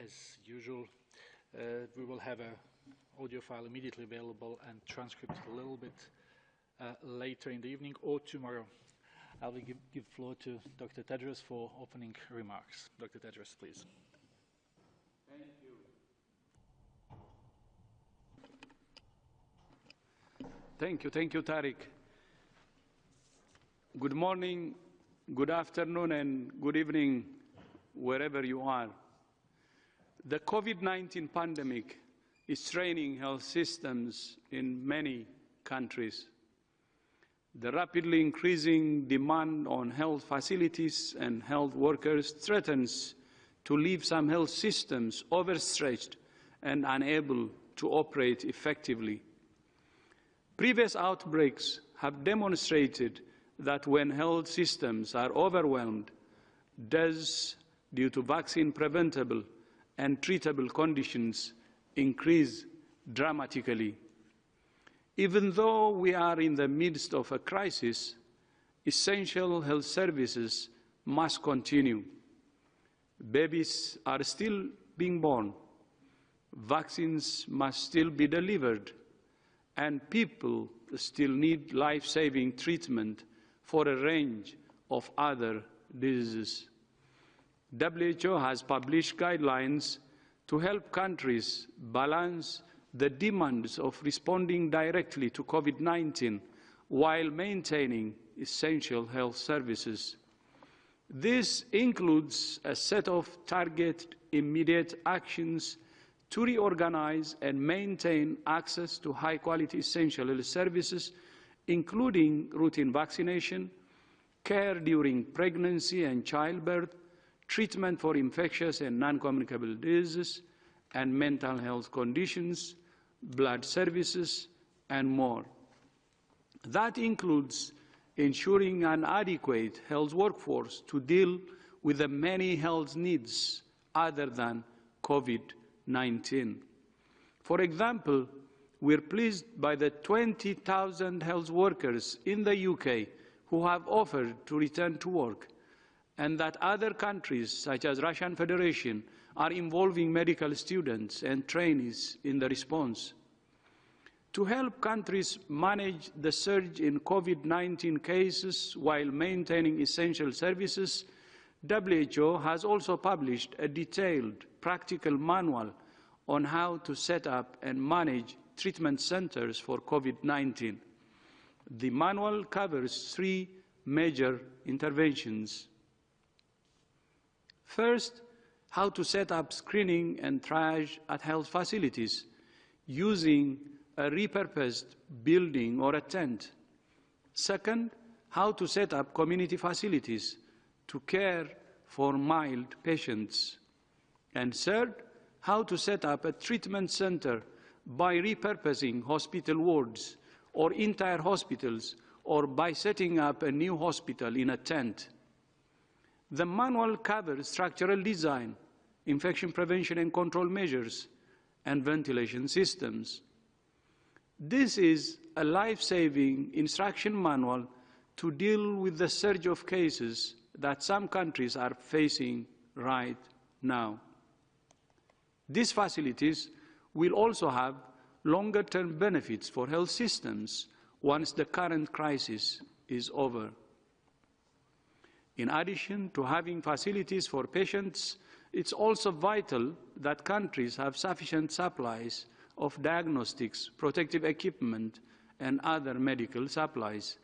As usual, we will have an audio file immediately available and transcript a little bit later in the evening or tomorrow. I will give floor to Dr. Tedros for opening remarks. Dr. Tedros, please. Thank you. Thank you, Tariq. Good morning, good afternoon, and good evening, wherever you are. The COVID-19 pandemic is straining health systems in many countries. The rapidly increasing demand on health facilities and health workers threatens to leave some health systems overstretched and unable to operate effectively. Previous outbreaks have demonstrated that when health systems are overwhelmed, deaths due to vaccine-preventable and treatable conditions increase dramatically. Even though we are in the midst of a crisis, essential health services must continue. Babies are still being born, vaccines must still be delivered, and people still need life-saving treatment for a range of other diseases. WHO has published guidelines to help countries balance the demands of responding directly to COVID-19 while maintaining essential health services. This includes a set of targeted immediate actions to reorganize and maintain access to high-quality essential health services, including routine vaccination, care during pregnancy and childbirth, treatment for infectious and non-communicable diseases and mental health conditions, blood services, and more. That includes ensuring an adequate health workforce to deal with the many health needs other than COVID-19. For example, we're pleased by the 20,000 health workers in the UK who have offered to return to work, and that other countries, such as Russian Federation, are involving medical students and trainees in the response. To help countries manage the surge in COVID-19 cases while maintaining essential services, WHO has also published a detailed practical manual on how to set up and manage treatment centers for COVID-19. The manual covers 3 major interventions. First, how to set up screening and triage at health facilities using a repurposed building or a tent. Second, how to set up community facilities to care for mild patients. And third, how to set up a treatment center by repurposing hospital wards or entire hospitals, or by setting up a new hospital in a tent. The manual covers structural design, infection prevention and control measures, and ventilation systems. This is a life-saving instruction manual to deal with the surge of cases that some countries are facing right now. These facilities will also have longer-term benefits for health systems once the current crisis is over. In addition to having facilities for patients, it's also vital that countries have sufficient supplies of diagnostics, protective equipment, and other medical supplies.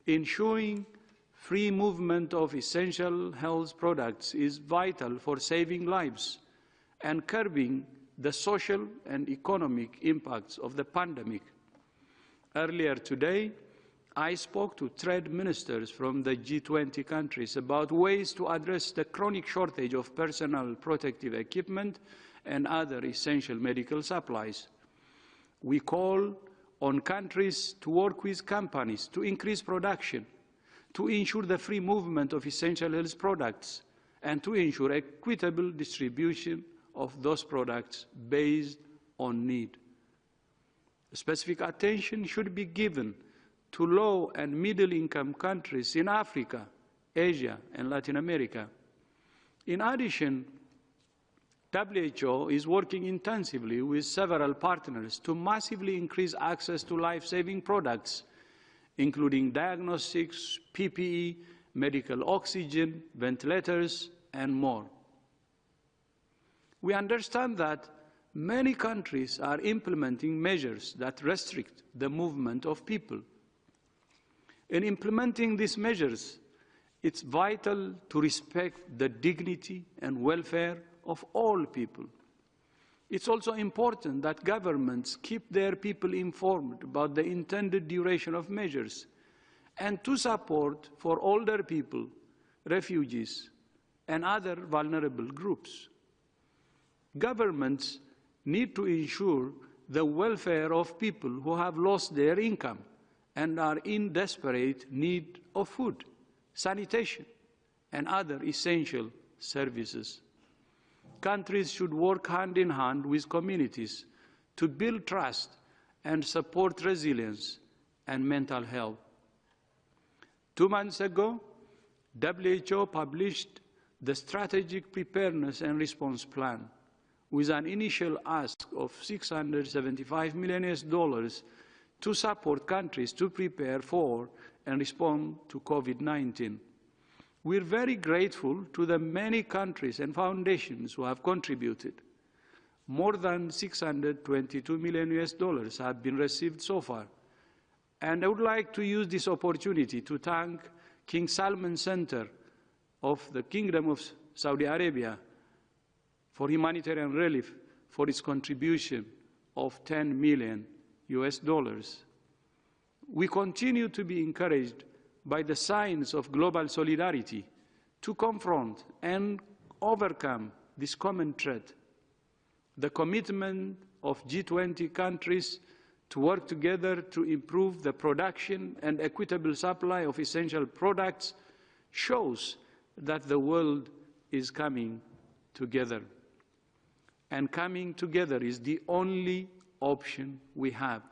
Ensuring free movement of essential health products is vital for saving lives and curbing the social and economic impacts of the pandemic. Earlier today, I spoke to trade ministers from the G20 countries about ways to address the chronic shortage of personal protective equipment and other essential medical supplies. We call on countries to work with companies to increase production, to ensure the free movement of essential health products, and to ensure equitable distribution of those products based on need. Specific attention should be given to low and middle-income countries in Africa, Asia, and Latin America. In addition, WHO is working intensively with several partners to massively increase access to life-saving products, including diagnostics, PPE, medical oxygen, ventilators, and more. We understand that many countries are implementing measures that restrict the movement of people. In implementing these measures, it's vital to respect the dignity and welfare of all people. It's also important that governments keep their people informed about the intended duration of measures and to support for older people, refugees, and other vulnerable groups. Governments need to ensure the welfare of people who have lost their income and are in desperate need of food, sanitation, and other essential services. Countries should work hand in hand with communities to build trust and support resilience and mental health. 2 months ago, WHO published the Strategic Preparedness and Response Plan with an initial ask of $675 million to support countries to prepare for and respond to COVID-19. We're very grateful to the many countries and foundations who have contributed. More than $622 million have been received so far. And I would like to use this opportunity to thank King Salman Center of the Kingdom of Saudi Arabia for humanitarian relief for its contribution of $10 million. We continue to be encouraged by the signs of global solidarity to confront and overcome this common threat. The commitment of G20 countries to work together to improve the production and equitable supply of essential products shows that the world is coming together. And coming together is the only option we have.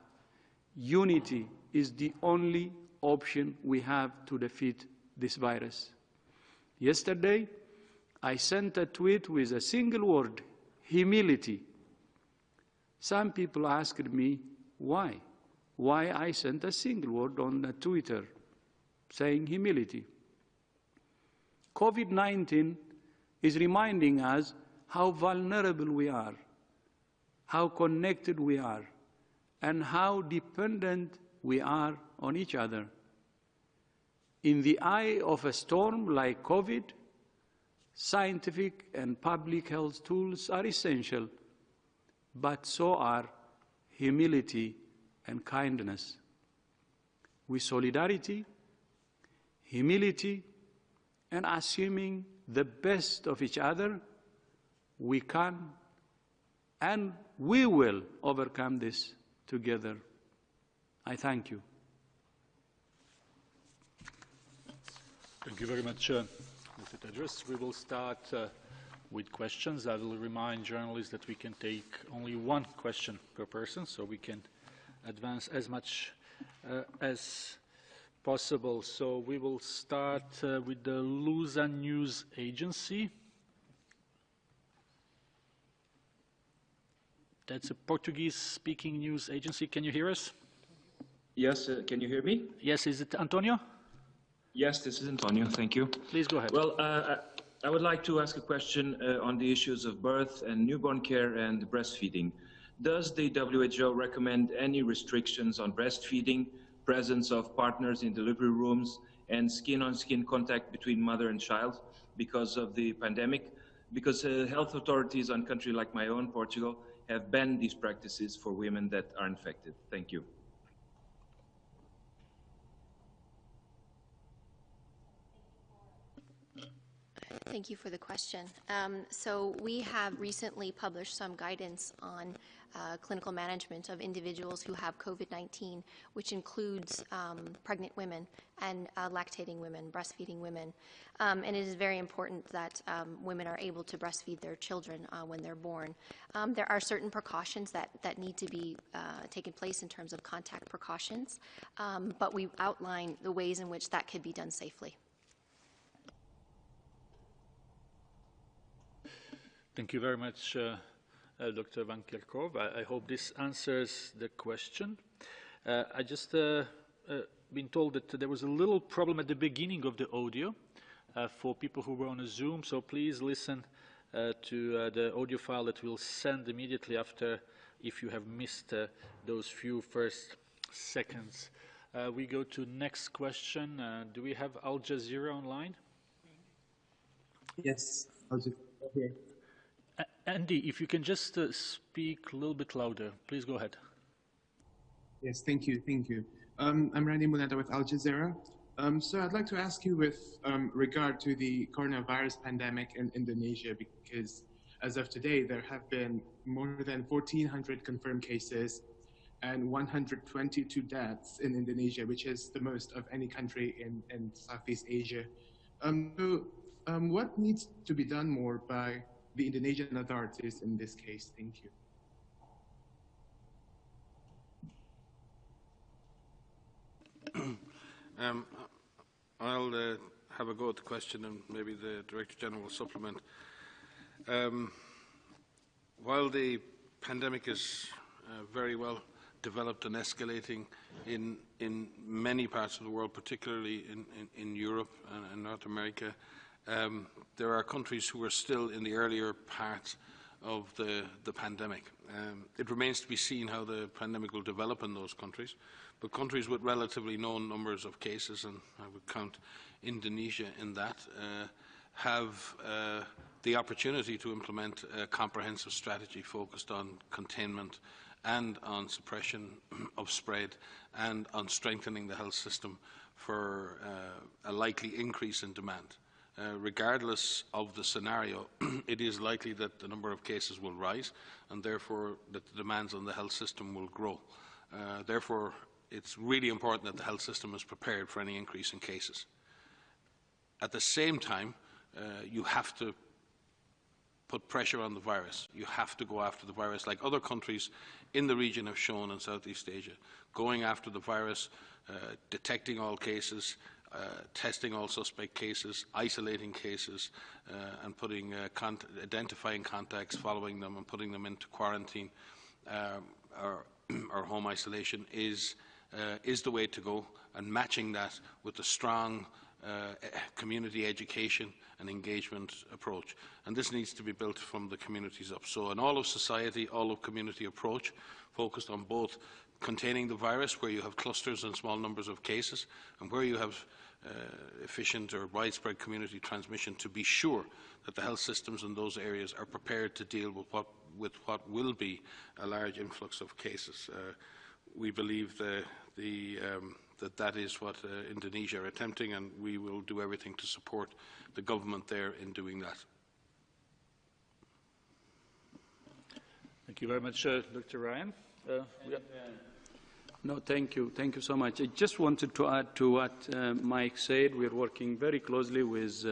Unity is the only option we have to defeat this virus. Yesterday, I sent a tweet with a single word, humility. Some people asked me why I sent a single word on Twitter saying humility. COVID-19 is reminding us how vulnerable we are, how connected we are, and how dependent we are on each other. In the eye of a storm like COVID, scientific and public health tools are essential, but so are humility and kindness. With solidarity, humility, and assuming the best of each other, we can and we will overcome this together. I thank you. Thank you very much, Mr. Tedros. We will start with questions. I will remind journalists that we can take only one question per person, so we can advance as much as possible. So we will start with the Lusa News Agency. That's a Portuguese-speaking news agency. Can you hear us? Yes, can you hear me? Yes, is it Antonio? Yes, this is Antonio, thank you. Please go ahead. Well, I would like to ask a question on the issues of birth and newborn care and breastfeeding. Does the WHO recommend any restrictions on breastfeeding, presence of partners in delivery rooms, and skin-on-skin contact between mother and child because of the pandemic? Because health authorities on a country like my own, Portugal, have banned these practices for women that are infected. Thank you. Thank you for the question. So we have recently published some guidance on clinical management of individuals who have COVID-19, which includes pregnant women and lactating women, breastfeeding women. And it is very important that women are able to breastfeed their children when they're born. There are certain precautions that need to be taken place in terms of contact precautions, but we outline the ways in which that could be done safely. Thank you very much, Dr. Van Kerkhove. I hope this answers the question. I just been told that there was a little problem at the beginning of the audio for people who were on a Zoom, so please listen to the audio file that we'll send immediately after if you have missed those few first seconds. We go to next question. Do we have Al Jazeera online? Yes, Al Jazeera here. Andy, if you can just speak a little bit louder, please go ahead. Yes, thank you, thank you. I'm Randy Munada with Al Jazeera. So I'd like to ask you with regard to the coronavirus pandemic in Indonesia, because as of today, there have been more than 1,400 confirmed cases and 122 deaths in Indonesia, which is the most of any country in Southeast Asia. What needs to be done more by the Indonesian authorities in this case? Thank you. I'll have a go at the question and maybe the Director General will supplement. While the pandemic is very well developed and escalating in many parts of the world, particularly in Europe and North America, there are countries who are still in the earlier part of the pandemic. It remains to be seen how the pandemic will develop in those countries, but countries with relatively known numbers of cases, and I would count Indonesia in that, have the opportunity to implement a comprehensive strategy focused on containment and on suppression of spread and on strengthening the health system for a likely increase in demand. Regardless of the scenario, it is likely that the number of cases will rise and therefore that the demands on the health system will grow. Therefore, it's really important that the health system is prepared for any increase in cases. At the same time, you have to put pressure on the virus. You have to go after the virus like other countries in the region have shown in Southeast Asia, going after the virus, detecting all cases, testing all suspect cases, isolating cases, and identifying contacts, following them and putting them into quarantine or home isolation is the way to go, and matching that with a strong community education and engagement approach. And this needs to be built from the communities up. So an all-of-society, all-of-community approach focused on both containing the virus, where you have clusters and small numbers of cases, and where you have efficient or widespread community transmission, to be sure that the health systems in those areas are prepared to deal with what will be a large influx of cases. We believe that is what Indonesia are attempting, and we will do everything to support the government there in doing that. Thank you very much, Dr. Ryan. No, thank you. Thank you so much. I just wanted to add to what Mike said. We're working very closely with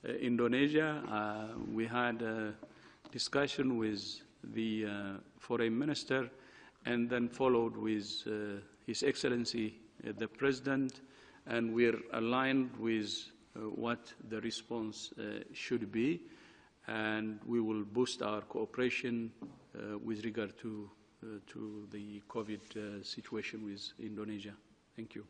Indonesia. We had a discussion with the foreign minister and then followed with His Excellency the President, and we're aligned with what the response should be, and we will boost our cooperation with regard to the COVID situation with Indonesia. Thank you.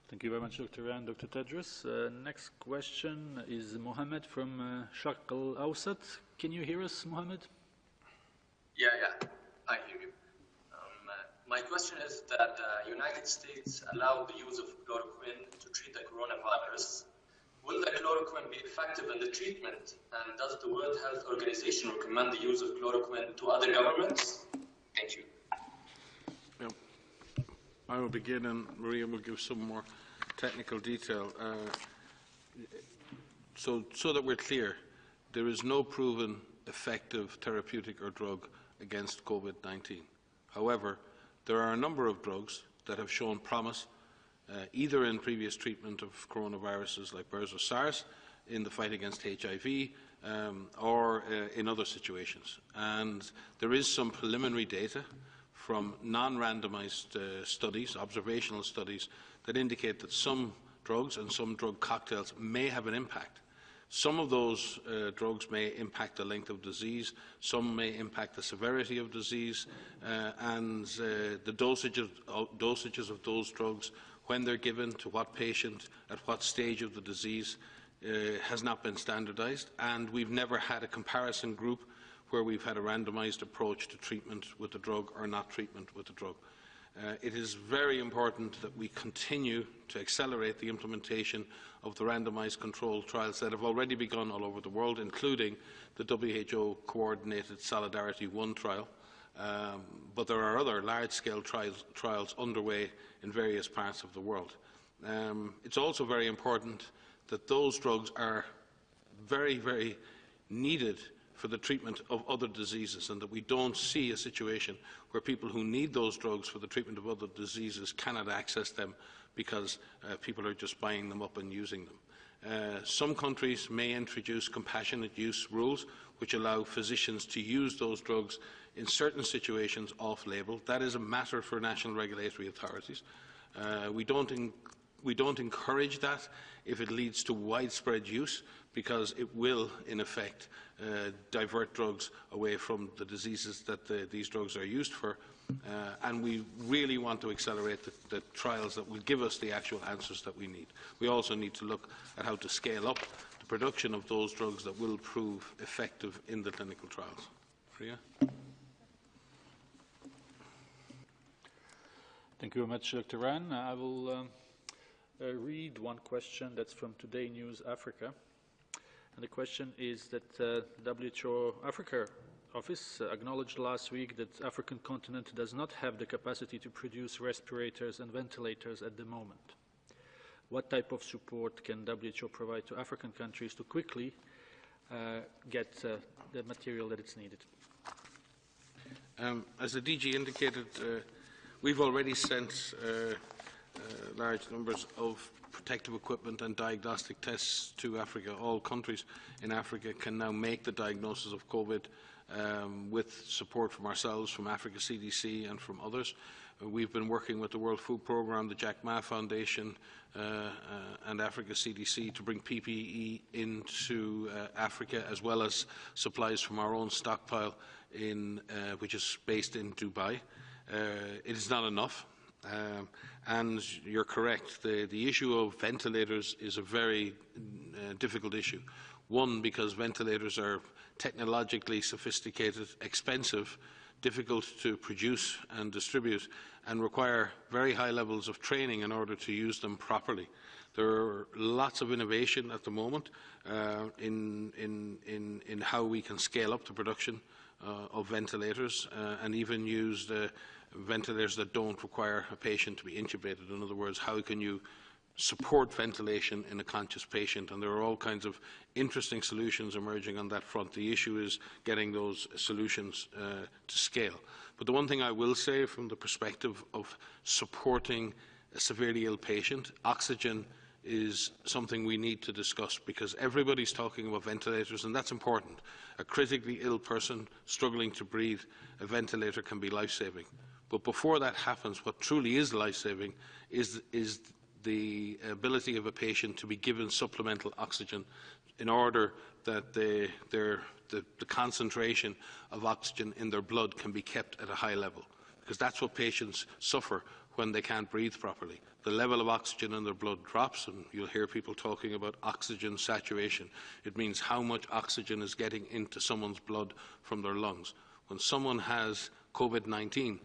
Thank you very much, Dr. Ryan, Dr. Tedros. Next question is Mohammed from Sharq Al-Awsat. Can you hear us, Mohammed? Yeah, I hear you. My question is that the United States allowed the use of chloroquine to treat the coronavirus. Will the chloroquine be effective in the treatment? And does the World Health Organization recommend the use of chloroquine to other governments? Thank you. Yeah. I will begin, and Maria will give some more technical detail. So that we're clear, there is no proven effective therapeutic or drug against COVID-19. However, there are a number of drugs that have shown promise, either in previous treatment of coronaviruses like MERS or SARS, in the fight against HIV, or in other situations. And there is some preliminary data from non-randomized studies, observational studies, that indicate that some drugs and some drug cocktails may have an impact. Some of those drugs may impact the length of disease, some may impact the severity of disease, and the dosages of those drugs, when they're given to what patient, at what stage of the disease, has not been standardised, and we've never had a comparison group where we've had a randomised approach to treatment with the drug or not treatment with the drug. It is very important that we continue to accelerate the implementation of the randomised controlled trials that have already begun all over the world, including the WHO-coordinated Solidarity 1 trial. But there are other large-scale trials underway in various parts of the world. It's also very important that those drugs are very, very needed for the treatment of other diseases, and that we don't see a situation where people who need those drugs for the treatment of other diseases cannot access them because people are just buying them up and using them. Some countries may introduce compassionate use rules which allow physicians to use those drugs in certain situations off-label. That is a matter for national regulatory authorities. We don't encourage that if it leads to widespread use, because it will, in effect, divert drugs away from the diseases that these drugs are used for. And we really want to accelerate the trials that will give us the actual answers that we need. We also need to look at how to scale up the production of those drugs that will prove effective in the clinical trials. Priya? Thank you very much, Dr. Ran. I will read one question that's from Today News Africa. And the question is that WHO Africa office acknowledged last week that the African continent does not have the capacity to produce respirators and ventilators at the moment. What type of support can WHO provide to African countries to quickly get the material that it's needed? As the DG indicated, we've already sent large numbers of protective equipment and diagnostic tests to Africa. All countries in Africa can now make the diagnosis of COVID with support from ourselves, from Africa CDC and from others. We've been working with the World Food Programme, the Jack Ma Foundation and Africa CDC to bring PPE into Africa, as well as supplies from our own stockpile, which is based in Dubai. It is not enough. And you're correct, the issue of ventilators is a very difficult issue. One, because ventilators are technologically sophisticated, expensive, difficult to produce and distribute, and require very high levels of training in order to use them properly. There are lots of innovation at the moment in how we can scale up the production of ventilators and even use ventilators that don't require a patient to be intubated. In other words, how can you support ventilation in a conscious patient? And there are all kinds of interesting solutions emerging on that front. The issue is getting those solutions to scale. But the one thing I will say from the perspective of supporting a severely ill patient, oxygen is something we need to discuss, because everybody's talking about ventilators, and that's important. A critically ill person struggling to breathe, a ventilator can be life-saving. But before that happens, what truly is life-saving is the ability of a patient to be given supplemental oxygen in order that the concentration of oxygen in their blood can be kept at a high level. Because that's what patients suffer when they can't breathe properly. The level of oxygen in their blood drops, and you'll hear people talking about oxygen saturation. It means how much oxygen is getting into someone's blood from their lungs. When someone has COVID-19,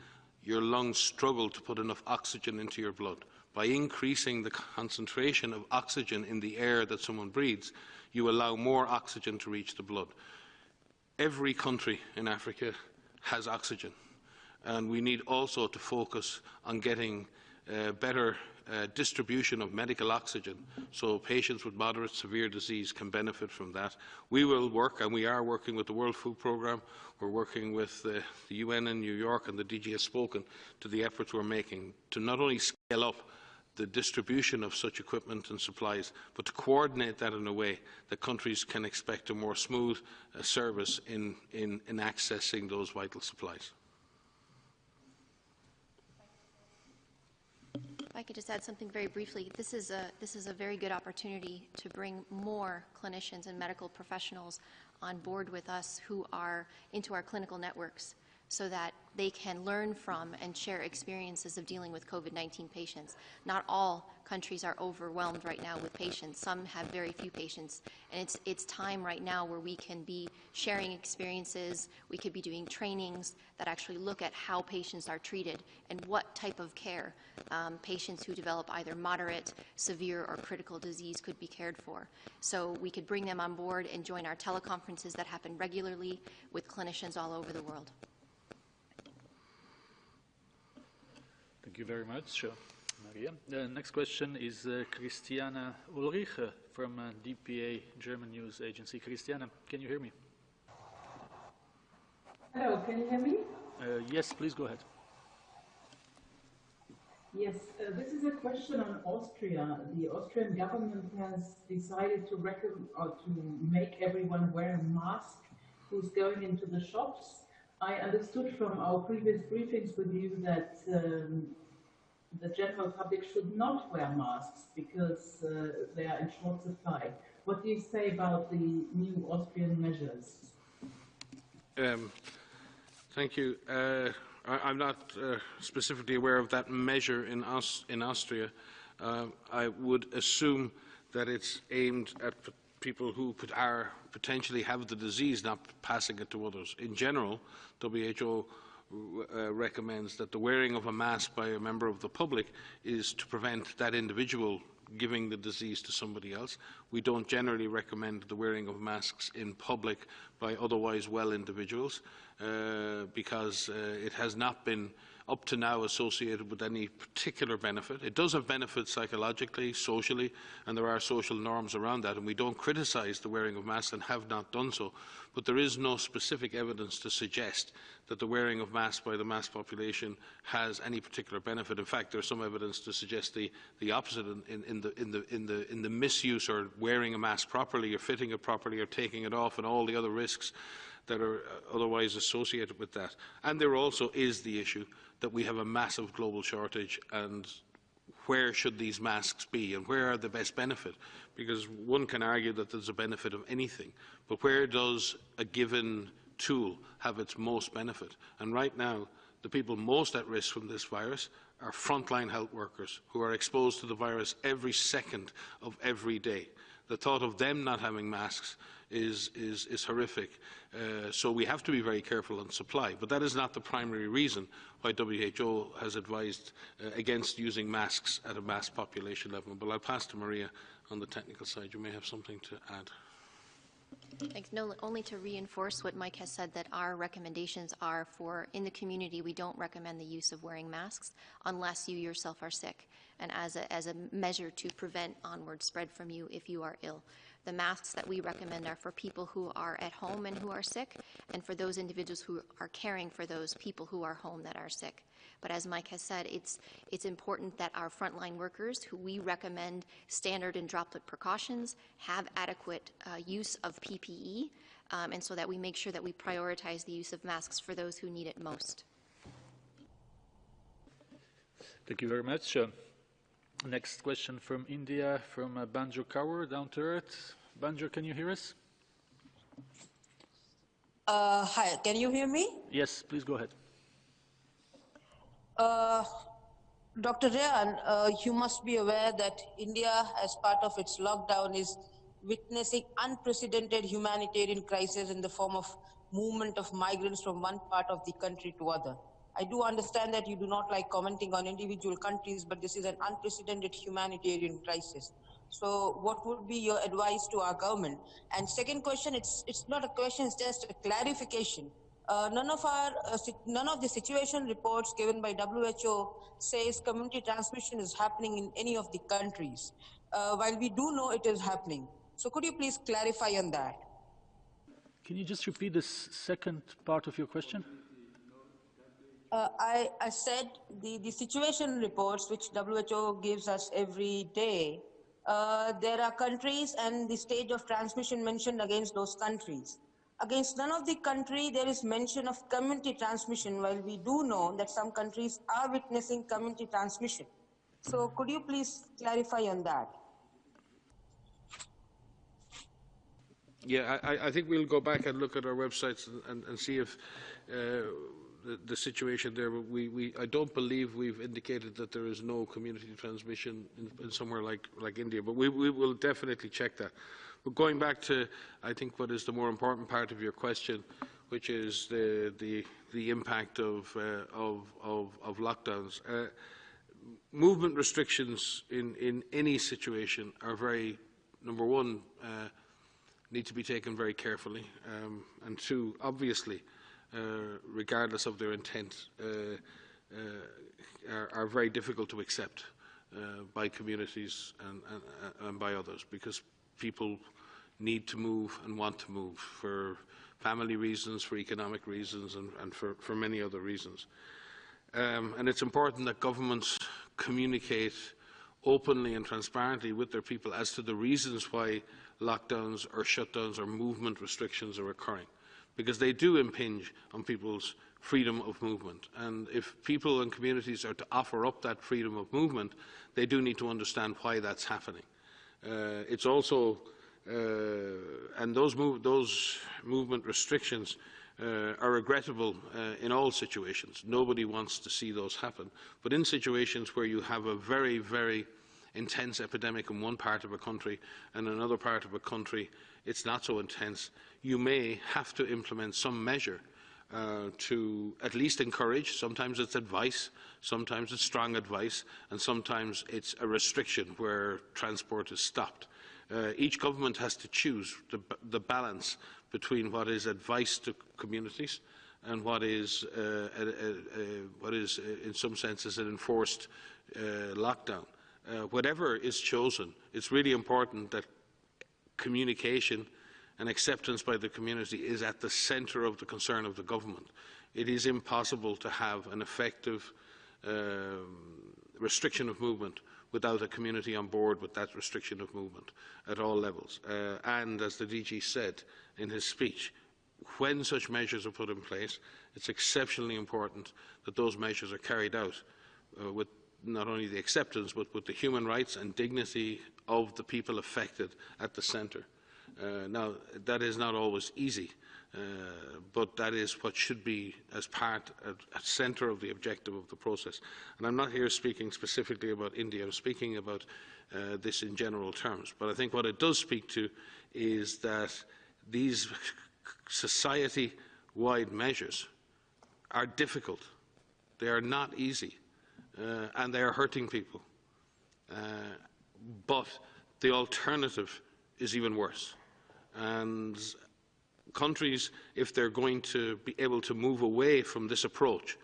your lungs struggle to put enough oxygen into your blood. By increasing the concentration of oxygen in the air that someone breathes, you allow more oxygen to reach the blood. Every country in Africa has oxygen, and we need also to focus on getting better distribution of medical oxygen, so patients with moderate severe disease can benefit from that. We will work, and we are working with the World Food Programme. We're working with the UN in New York, and the DG has spoken to the efforts we're making to not only scale up the distribution of such equipment and supplies, but to coordinate that in a way that countries can expect a more smooth service in accessing those vital supplies. If I could just add something very briefly, this is a very good opportunity to bring more clinicians and medical professionals on board with us who are into our clinical networks, so that they can learn from and share experiences of dealing with COVID-19 patients. Not all countries are overwhelmed right now with patients. Some have very few patients. And it's time right now where we can be sharing experiences, we could be doing trainings that actually look at how patients are treated and what type of care patients who develop either moderate, severe, or critical disease could be cared for. So we could bring them on board and join our teleconferences that happen regularly with clinicians all over the world. Thank you very much, Maria. The next question is Christiana Ulrich from DPA, German news agency. Christiana, can you hear me? Hello, can you hear me? Yes, please go ahead. Yes, this is a question on Austria. The Austrian government has decided to make everyone wear a mask who's going into the shops. I understood from our previous briefings with you that the general public should not wear masks because they are in short supply. What do you say about the new Austrian measures? Thank you. I'm not specifically aware of that measure in Austria. I would assume that it's aimed at people who potentially have the disease, not passing it to others. In general, WHO recommends that the wearing of a mask by a member of the public is to prevent that individual giving the disease to somebody else. We don't generally recommend the wearing of masks in public by otherwise well individuals because it has not been up to now associated with any particular benefit. It does have benefits psychologically, socially, and there are social norms around that, and we don't criticise the wearing of masks and have not done so. But there is no specific evidence to suggest that the wearing of masks by the mass population has any particular benefit. In fact, there's some evidence to suggest the opposite in the misuse or wearing a mask properly or fitting it properly or taking it off and all the other risks that are otherwise associated with that. And there also is the issue that we have a massive global shortage, and where should these masks be and where are the best benefit? Because one can argue that there's a benefit of anything, but where does a given tool have its most benefit? And right now, the people most at risk from this virus are frontline health workers who are exposed to the virus every second of every day. The thought of them not having masks is horrific. So we have to be very careful on supply. But that is not the primary reason why WHO has advised against using masks at a mass population level. But I'll pass to Maria on the technical side. You may have something to add. Thanks. No, only to reinforce what Mike has said, that our recommendations are for in the community. We don't recommend the use of wearing masks unless you yourself are sick, and as a measure to prevent onward spread from you if you are ill. The masks that we recommend are for people who are at home and who are sick, and for those individuals who are caring for those people who are home that are sick. But as Mike has said, it's important that our frontline workers, who we recommend standard and droplet precautions, have adequate use of PPE, and so that we make sure that we prioritize the use of masks for those who need it most. Thank you very much. Next question from India, from Banjo Kaur, down to earth. Banjo, can you hear us? Hi, can you hear me? Yes, please go ahead. Dr. Rayan, you must be aware that India, as part of its lockdown, is witnessing unprecedented humanitarian crisis in the form of movement of migrants from one part of the country to other. I do understand that you do not like commenting on individual countries, but this is an unprecedented humanitarian crisis. So what would be your advice to our government? And second question, it's not a question, it's just a clarification. None of the situation reports given by WHO says community transmission is happening in any of the countries, while we do know it is happening. So could you please clarify on that? Can you just repeat the second part of your question? I said the situation reports which WHO gives us every day, there are countries and the stage of transmission mentioned against those countries. Against none of the country there is mention of community transmission, while we do know that some countries are witnessing community transmission. So could you please clarify on that? Yeah, I think we'll go back and look at our websites and see if the situation there. I don't believe we've indicated that there is no community transmission in somewhere like India, but we will definitely check that. But going back to, I think, what is the more important part of your question, which is the impact of lockdowns. Movement restrictions in any situation are very, number one, need to be taken very carefully, and two, obviously, regardless of their intent, are very difficult to accept by communities and by others, because people need to move and want to move for family reasons, for economic reasons, and for many other reasons. And it's important that governments communicate openly and transparently with their people as to the reasons why lockdowns or shutdowns or movement restrictions are occurring, because they do impinge on people's freedom of movement. And if people and communities are to offer up that freedom of movement, they do need to understand why that's happening. It's also, and those movement restrictions are regrettable in all situations. Nobody wants to see those happen. But in situations where you have a very, very intense epidemic in one part of a country and another part of a country it's not so intense, you may have to implement some measure to at least encourage. Sometimes it's advice, sometimes it's strong advice, and sometimes it's a restriction where transport is stopped. Each government has to choose the balance between what is advice to communities and what is in some senses an enforced lockdown. Whatever is chosen, it's really important that communication and acceptance by the community is at the centre of the concern of the government. It is impossible to have an effective restriction of movement without a community on board with that restriction of movement at all levels. And as the DG said in his speech, when such measures are put in place, it's exceptionally important that those measures are carried out with not only the acceptance, but with the human rights and dignity of the people affected at the centre. Now, that is not always easy, but that is what should be as part, at centre of the objective of the process. And I'm not here speaking specifically about India, I'm speaking about this in general terms. But I think what it does speak to is that these society-wide measures are difficult. They are not easy, and they are hurting people. But the alternative is even worse. And countries, if they're going to be able to move away from this approach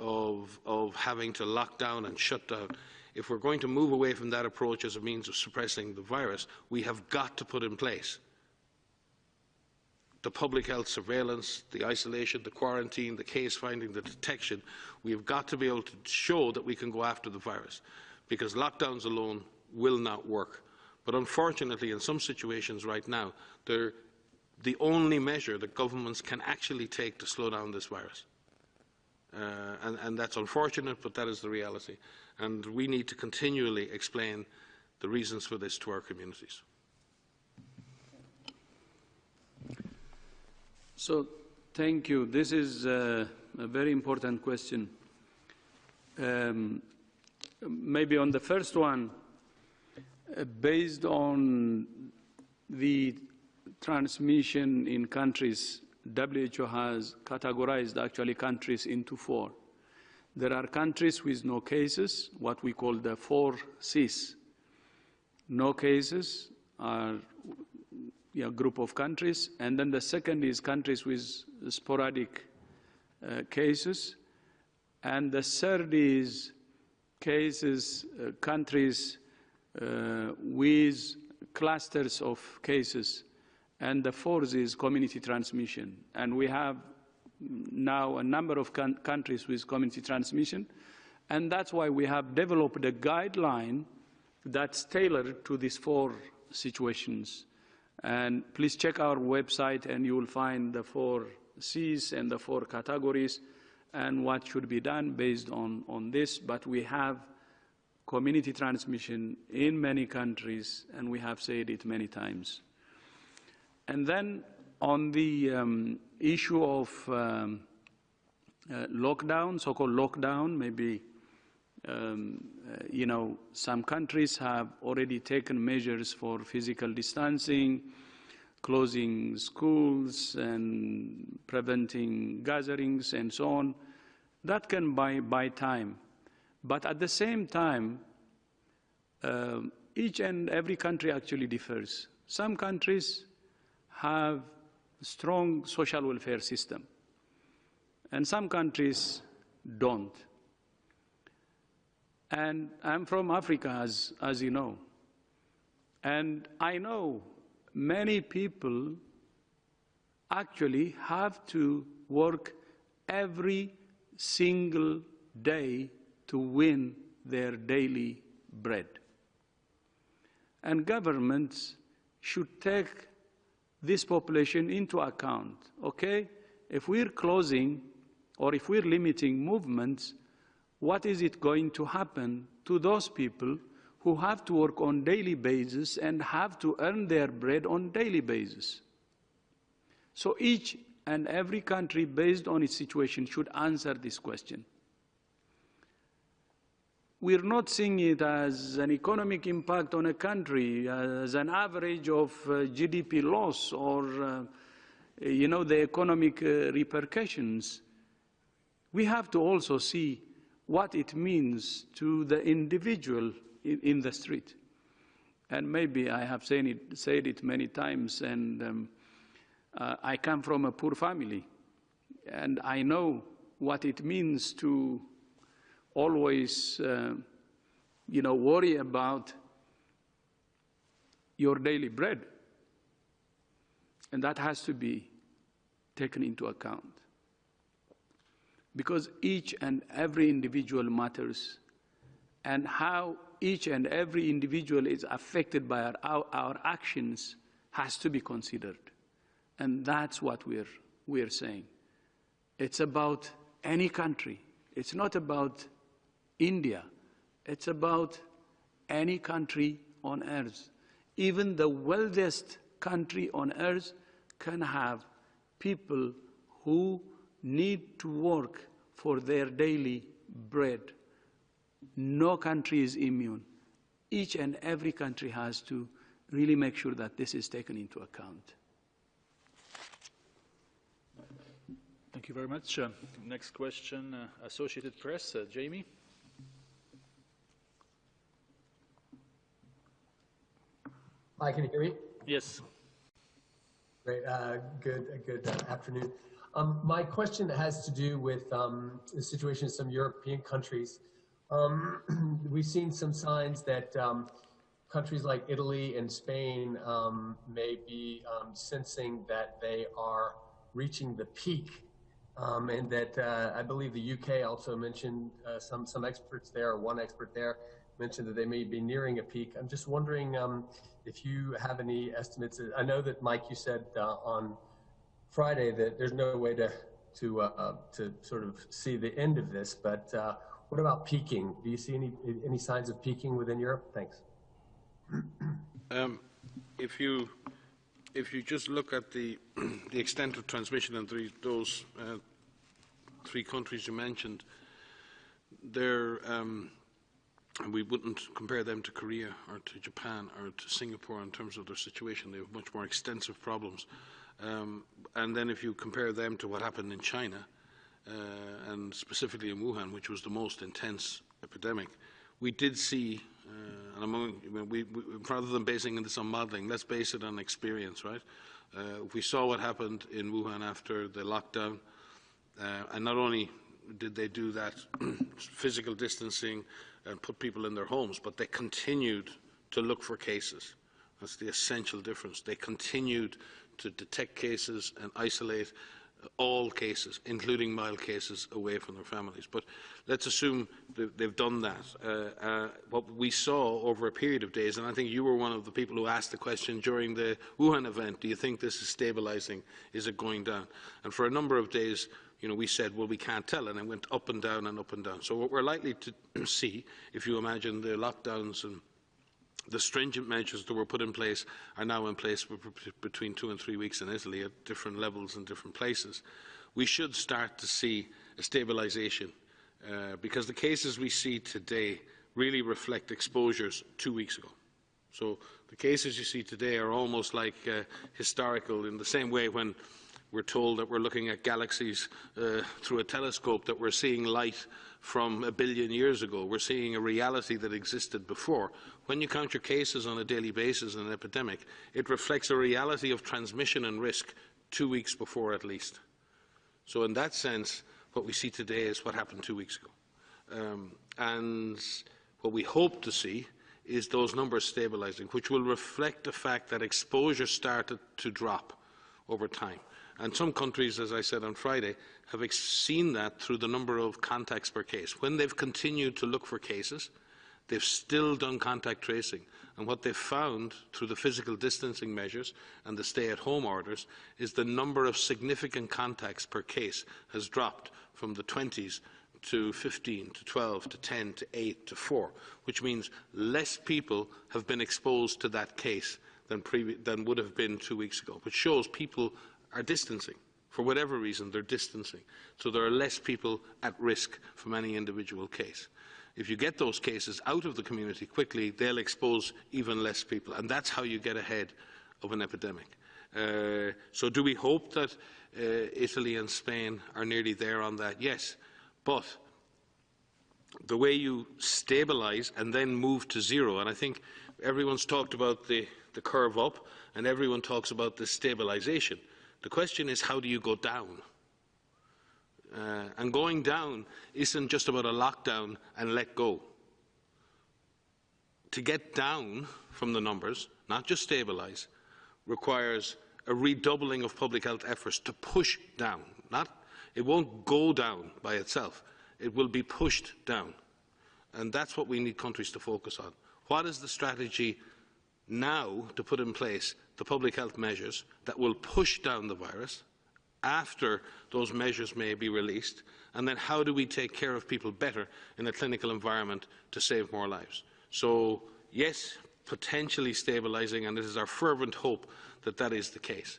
of having to lock down and shut down, if we're going to move away from that approach as a means of suppressing the virus, we have got to put in place the public health surveillance, the isolation, the quarantine, the case finding, the detection. We have got to be able to show that we can go after the virus, because lockdowns alone will not work. But unfortunately, in some situations right now, they're the only measure that governments can actually take to slow down this virus. And that's unfortunate, but that is the reality. And we need to continually explain the reasons for this to our communities. So, thank you. This is a very important question. Maybe on the first one, based on the transmission in countries, WHO has categorized actually countries into 4. There are countries with no cases, what we call the 4 Cs. No cases are a group of countries, and then the second is countries with sporadic cases, and the third is cases, countries with clusters of cases, and the fourth is community transmission. And we have now a number of countries with community transmission, and that's why we have developed a guideline that's tailored to these 4 situations. And please check our website and you will find the 4 Cs and the 4 categories and what should be done based on this. But we have community transmission in many countries, and we have said it many times. And then on the issue of lockdown, so-called lockdown, maybe you know, some countries have already taken measures for physical distancing, closing schools and preventing gatherings and so on. That can buy time. But at the same time, each and every country actually differs. Some countries have a strong social welfare system, and some countries don't. And I'm from Africa, as you know, and I know many people actually have to work every single day to win their daily bread. And governments should take this population into account, okay? If we're closing or if we're limiting movements, what is it going to happen to those people who have to work on a daily basis and have to earn their bread on a daily basis? So each and every country, based on its situation, should answer this question. We're not seeing it as an economic impact on a country, as an average of GDP loss or, you know, the economic repercussions. We have to also see what it means to the individual in the street. And maybe I have said it many times, and I come from a poor family, and I know what it means to always, you know, worry about your daily bread. And that has to be taken into account. Because each and every individual matters, and how each and every individual is affected by our actions has to be considered. And that's what we're saying. It's about any country. It's not about India. It's about any country on earth. Even the wealthiest country on earth can have people who need to work for their daily bread. No country is immune. Each and every country has to really make sure that this is taken into account. Thank you very much. Next question, Associated Press, Jamie. Hi, can you hear me? Yes. Great. Good afternoon. My question has to do with the situation in some European countries. We've seen some signs that countries like Italy and Spain may be sensing that they are reaching the peak, and that I believe the UK also mentioned some experts there, one expert there mentioned that they may be nearing a peak. I'm just wondering if you have any estimates. I know that, Mike, you said on Friday that there's no way to sort of see the end of this, but what about peaking? Do you see any signs of peaking within Europe? Thanks. If you just look at the extent of transmission in those three countries you mentioned, we wouldn't compare them to Korea or to Japan or to Singapore in terms of their situation. They have much more extensive problems. And then if you compare them to what happened in China, and specifically in Wuhan, which was the most intense epidemic, we did see, rather than basing this on modeling, let's base it on experience, right? We saw what happened in Wuhan after the lockdown, and not only did they do that physical distancing and put people in their homes, but they continued to look for cases. That's the essential difference. They continued to detect cases and isolate all cases, including mild cases, away from their families. But let's assume they've done that. What we saw over a period of days, and I think you were one of the people who asked the question during the Wuhan event, do you think this is stabilizing? Is it going down? And for a number of days, we said, well, we can't tell, and it went up and down and up and down. So what we're likely to see, if you imagine the lockdowns and the stringent measures that were put in place are now in place for between 2 and 3 weeks in Italy at different levels in different places. We should start to see a stabilisation because the cases we see today really reflect exposures 2 weeks ago. So the cases you see today are almost like historical, in the same way when we're told that we're looking at galaxies through a telescope, that we're seeing light from 1 billion years ago. We're seeing a reality that existed before. When you count your cases on a daily basis in an epidemic, it reflects a reality of transmission and risk 2 weeks before at least. So in that sense, what we see today is what happened 2 weeks ago. And what we hope to see is those numbers stabilizing, which will reflect the fact that exposure started to drop over time. And some countries, as I said on Friday, have seen that through the number of contacts per case. When they've continued to look for cases, they've still done contact tracing. And what they've found through the physical distancing measures and the stay-at-home orders is the number of significant contacts per case has dropped from the 20s to 15, to 12, to 10, to 8, to 4, which means less people have been exposed to that case than would have been 2 weeks ago, which shows people are distancing. For whatever reason, they're distancing. So there are less people at risk from any individual case. If you get those cases out of the community quickly, they'll expose even less people. And that's how you get ahead of an epidemic. So do we hope that Italy and Spain are nearly there on that? Yes. But the way you stabilise and then move to zero, and I think everyone's talked about the curve up, and everyone talks about the stabilisation. The question is, how do you go down? And going down isn't just about a lockdown and let go. To get down from the numbers, not just stabilise, requires a redoubling of public health efforts to push down. It won't go down by itself. It will be pushed down. And that's what we need countries to focus on. What is the strategy now to put in place the public health measures that will push down the virus after those measures may be released? And then how do we take care of people better in a clinical environment to save more lives? So yes, potentially stabilising, and this is our fervent hope that that is the case.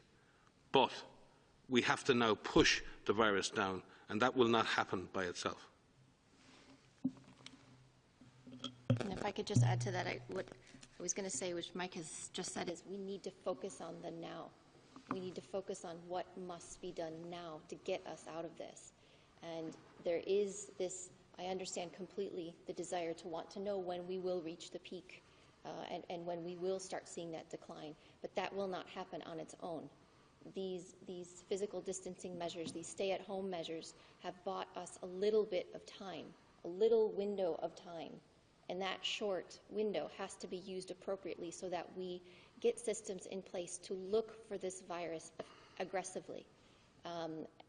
But we have to now push the virus down, and that will not happen by itself. And if I could just add to that, what I was going to say, which Mike has just said, is we need to focus on the now. We need to focus on what must be done now to get us out of this. And there is this, I understand completely the desire to want to know when we will reach the peak and when we will start seeing that decline. But that will not happen on its own. These physical distancing measures, these stay-at-home measures, have bought us a little bit of time, a little window of time. And that short window has to be used appropriately so that we get systems in place to look for this virus aggressively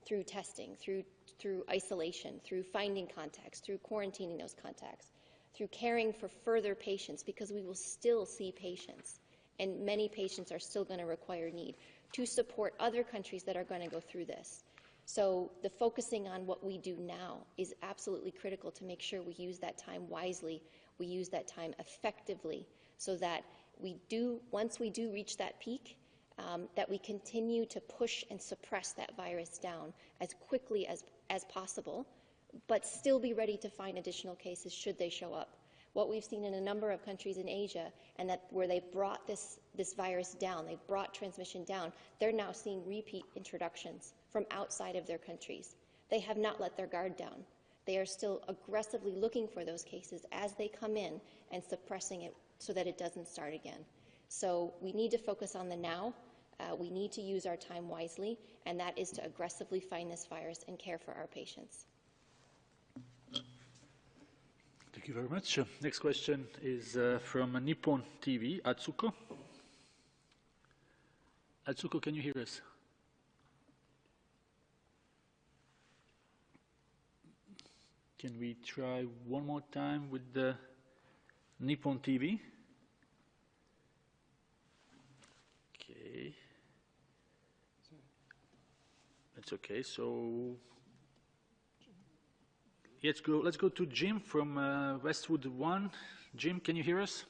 through testing, through isolation, through finding contacts, through quarantining those contacts, through caring for further patients, because we will still see patients, and many patients are still going to require need, to support other countries that are going to go through this. So the focusing on what we do now is absolutely critical to make sure we use that time wisely, we use that time effectively, so that we do, once we do reach that peak, that we continue to push and suppress that virus down as quickly as possible, but still be ready to find additional cases should they show up. What we've seen in a number of countries in Asia, and that where they've brought this virus down, they've brought transmission down, they're now seeing repeat introductions from outside of their countries. They have not let their guard down. They are still aggressively looking for those cases as they come in and suppressing it so that it doesn't start again. So we need to focus on the now. We need to use our time wisely, and that is to aggressively find this virus and care for our patients. Thank you very much. Next question is from Nippon TV, Atsuko. Atsuko, can you hear us? Can we try one more time with the Nippon TV? Okay. That's okay. So let's go to Jim from Westwood One. Jim, can you hear us?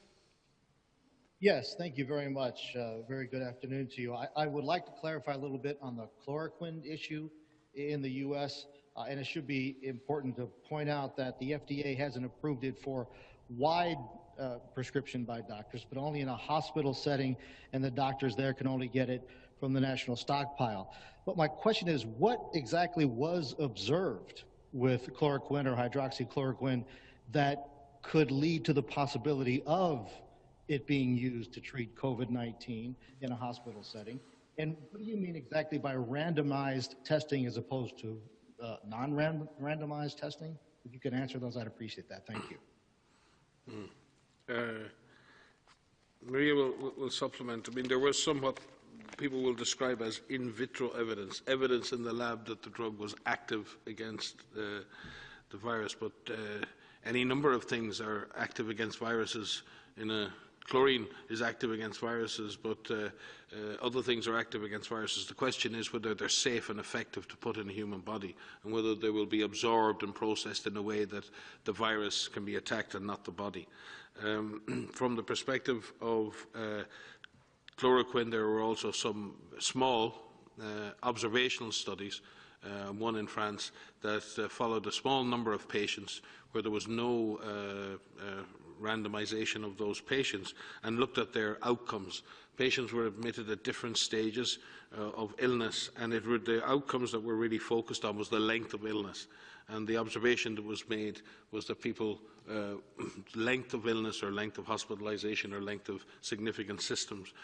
Yes, thank you very much. Very good afternoon to you. I would like to clarify a little bit on the chloroquine issue in the U.S., and it should be important to point out that the FDA hasn't approved it for wide prescription by doctors, but only in a hospital setting, and the doctors there can only get it from the national stockpile. But my question is, what exactly was observed with chloroquine or hydroxychloroquine that could lead to the possibility of it being used to treat COVID-19 in a hospital setting? And what do you mean exactly by randomized testing as opposed to non-randomized testing? If you could answer those, I'd appreciate that. Thank you. Maria will supplement. I mean, there was somewhat people will describe as in vitro evidence, evidence in the lab that the drug was active against the virus, but any number of things are active against viruses. Chlorine is active against viruses, but other things are active against viruses. The question is whether they're safe and effective to put in a human body, and whether they will be absorbed and processed in a way that the virus can be attacked and not the body. From the perspective of chloroquine, there were also some small observational studies, one in France, that followed a small number of patients where there was no randomization of those patients and looked at their outcomes. Patients were admitted at different stages of illness, and the outcomes that were really focused on was the length of illness. And the observation that was made was that people, length of illness or length of hospitalization or length of significant symptoms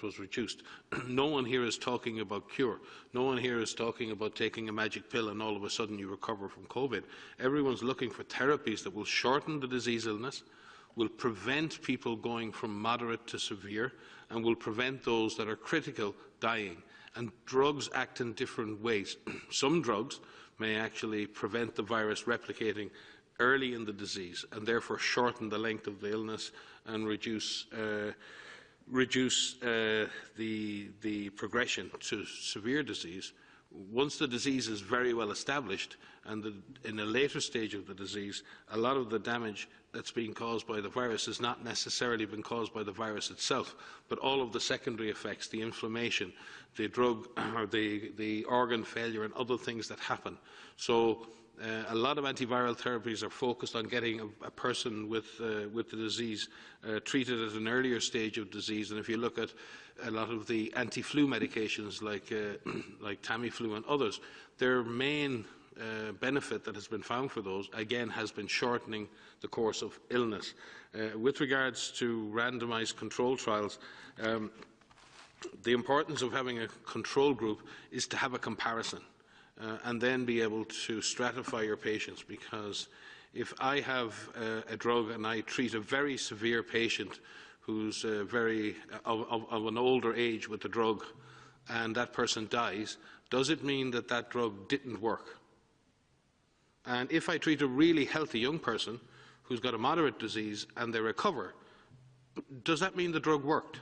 was reduced. No one here is talking about cure. No one here is talking about taking a magic pill and all of a sudden you recover from COVID. Everyone's looking for therapies that will shorten the disease illness, will prevent people going from moderate to severe, and will prevent those that are critical dying. And drugs act in different ways. Some drugs may actually prevent the virus replicating early in the disease and therefore shorten the length of the illness and reduce the progression to severe disease. Once the disease is very well established and in a later stage of the disease, a lot of the damage that's being caused by the virus has not necessarily been caused by the virus itself, but all of the secondary effects, the inflammation, the drug or the organ failure and other things that happen. So a lot of antiviral therapies are focused on getting a person with the disease treated at an earlier stage of disease. And if you look at a lot of the anti-flu medications like Tamiflu and others, their main benefit that has been found for those, again, has been shortening the course of illness. With regards to randomized control trials, the importance of having a control group is to have a comparison. And then be able to stratify your patients, because if I have a drug and I treat a very severe patient who's of an older age with the drug and that person dies, does it mean that that drug didn't work? And if I treat a really healthy young person who's got a moderate disease and they recover, does that mean the drug worked?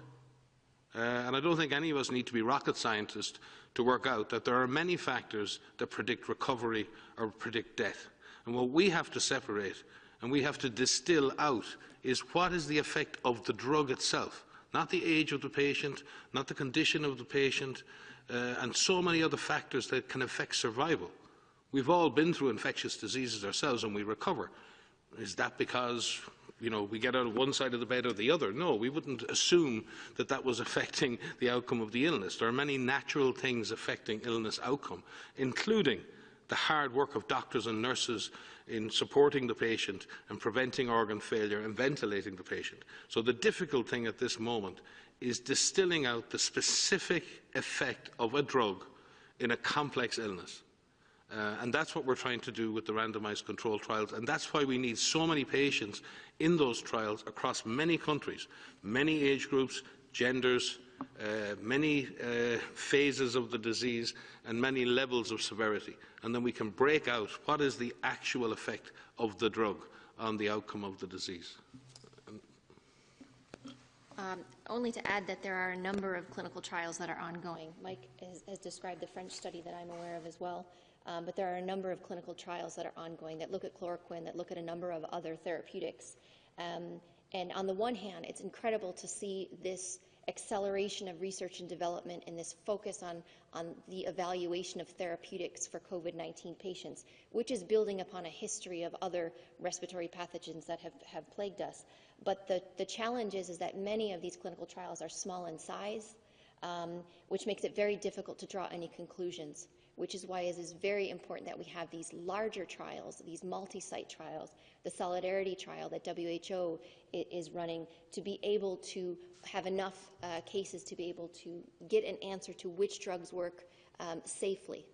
And I don't think any of us need to be rocket scientists to work out that there are many factors that predict recovery or predict death. And what we have to separate and we have to distill out is what is the effect of the drug itself, not the age of the patient, not the condition of the patient, and so many other factors that can affect survival. We've all been through infectious diseases ourselves and we recover. Is that because we get out of one side of the bed or the other? No, we wouldn't assume that that was affecting the outcome of the illness. There are many natural things affecting illness outcome, including the hard work of doctors and nurses in supporting the patient and preventing organ failure and ventilating the patient. So the difficult thing at this moment is distilling out the specific effect of a drug in a complex illness. And that's what we're trying to do with the randomized control trials, and that's why we need so many patients in those trials across many countries, many age groups, genders, many phases of the disease and many levels of severity, and then we can break out what is the actual effect of the drug on the outcome of the disease. Only to add that there are a number of clinical trials that are ongoing. Mike has described the French study that I'm aware of as well, but there are a number of clinical trials that are ongoing that look at chloroquine, that look at a number of other therapeutics. And on the one hand, it's incredible to see this acceleration of research and development and this focus on the evaluation of therapeutics for COVID-19 patients, which is building upon a history of other respiratory pathogens that have plagued us. But the challenge is that many of these clinical trials are small in size, which makes it very difficult to draw any conclusions, which is why it is very important that we have these larger trials, these multi-site trials, the Solidarity trial that WHO is running, to be able to have enough cases to be able to get an answer to which drugs work safely.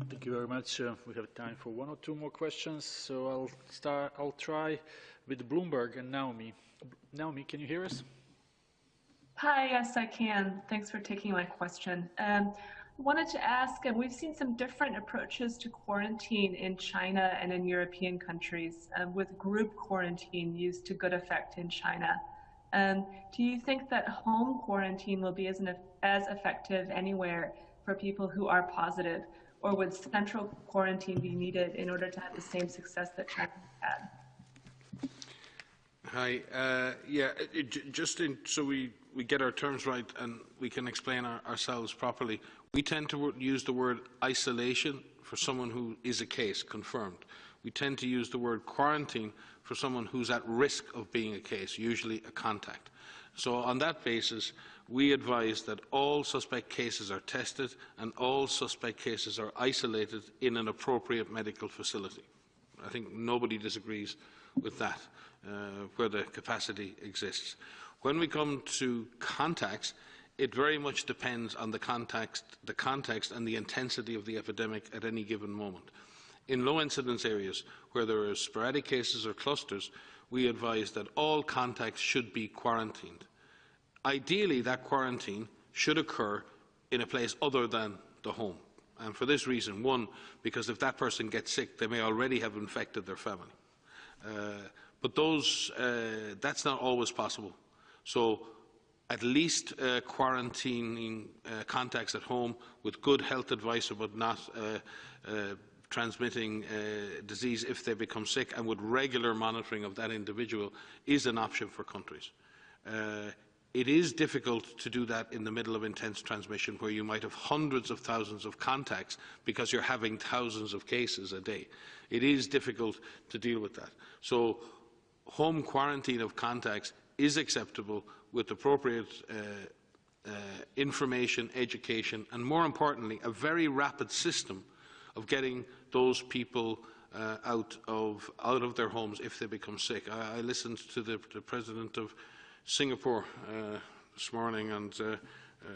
Thank you very much. We have time for one or two more questions, so I'll try with Bloomberg and Naomi. Naomi, can you hear us? Hi, yes, I can. Thanks for taking my question. Wanted to ask, we've seen some different approaches to quarantine in China and in European countries, with group quarantine used to good effect in China. Do you think that home quarantine will be as effective anywhere for people who are positive, or would central quarantine be needed in order to have the same success that China had? Hi. So we get our terms right and we can explain ourselves properly. We tend to use the word isolation for someone who is a case confirmed. We tend to use the word quarantine for someone who's at risk of being a case, usually a contact. So on that basis, we advise that all suspect cases are tested and all suspect cases are isolated in an appropriate medical facility. I think nobody disagrees with that, where the capacity exists. When we come to contacts, it very much depends on the context and the intensity of the epidemic at any given moment. In low incidence areas where there are sporadic cases or clusters, we advise that all contacts should be quarantined. Ideally, that quarantine should occur in a place other than the home. And for this reason, one, because if that person gets sick, they may already have infected their family. But that's not always possible. So at least quarantining contacts at home with good health advice about not transmitting disease if they become sick, and with regular monitoring of that individual, is an option for countries. It is difficult to do that in the middle of intense transmission, where you might have hundreds of thousands of contacts because you're having thousands of cases a day. It is difficult to deal with that. So home quarantine of contacts is acceptable with appropriate information, education, and more importantly, a very rapid system of getting those people out of their homes if they become sick. I listened to the President of Singapore this morning, and